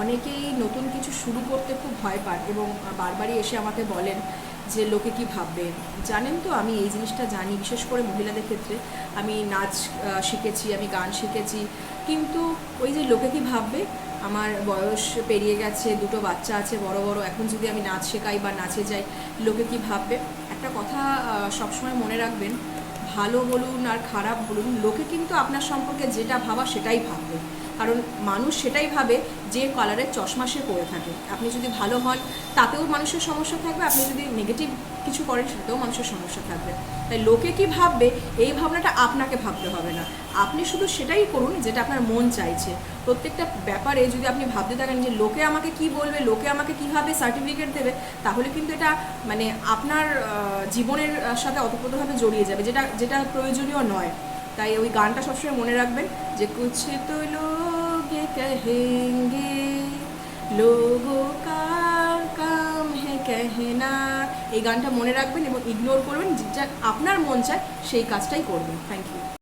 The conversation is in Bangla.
অনেকেই নতুন কিছু শুরু করতে খুব ভয় পান এবং বারবারই এসে আমাকে বলেন যে লোকে কি ভাববে। জানেন তো, আমি এই জিনিসটা জানি, বিশেষ করে মহিলাদের ক্ষেত্রে। আমি নাচ শিখেছি, আমি গান শিখেছি, কিন্তু ওই যে লোকে কি ভাববে, আমার বয়স পেরিয়ে গেছে, দুটো বাচ্চা আছে বড় বড়, এখন যদি আমি নাচ শেখাই বা নাচে যাই, লোকে কি ভাববে। একটা কথা সবসময় মনে রাখবেন, ভালো বলুন আর খারাপ বলুন, লোকে কিন্তু আপনার সম্পর্কে যেটা ভাবা সেটাই ভাববে। কারণ মানুষ সেটাই ভাবে যে কালারের চশমা সে পরে থাকে। আপনি যদি ভালো হন তাতেও মানুষের সমস্যা থাকবে, আপনি যদি নেগেটিভ কিছু করেন সেটাতেও মানুষের সমস্যা থাকবে। তাই লোকে কি ভাববে এই ভাবনাটা আপনাকে ভাবতে হবে না। আপনি শুধু সেটাই করুন যেটা আপনার মন চাইছে। প্রত্যেকটা ব্যাপারে যদি আপনি ভাবতে থাকেন যে লোকে আমাকে কি বলবে, লোকে আমাকে কীভাবে সার্টিফিকেট দেবে, তাহলে কিন্তু এটা মানে আপনার জীবনের সাথে অতপ্রতভাবে জড়িয়ে যাবে, যেটা যেটা প্রয়োজনীয় নয়। তাই ওই গানটা সবসময় মনে রাখবেন যে কুছ তো লোগ কহেঙ্গে, লোগোं का काम है कहना। এই গানটা মনে রাখবেন এবং ইগনোর করবেন, যেটা আপনার মন চায় সেই কাজটাই করবেন। Thank you.